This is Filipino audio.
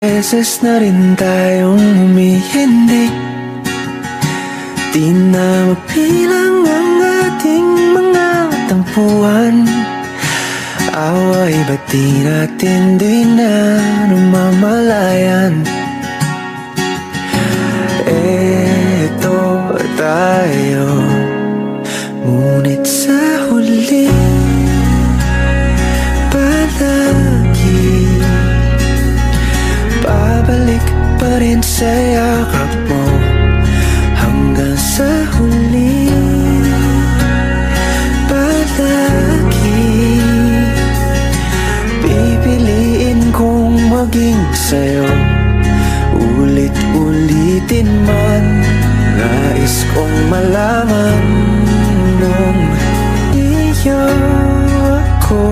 Beses na rin tayong humihindi, di na mapilang ang ating mga tampuhan. Away ba't di natin di na namamalayan? Eto tayo, ngunit sa huli palagi babalik pa rin sa yakap mo. Hanggang sa huli palagi pipiliin kong maging sa'yo. Ulit-ulitin man, nais kong malaman nung iyo ako.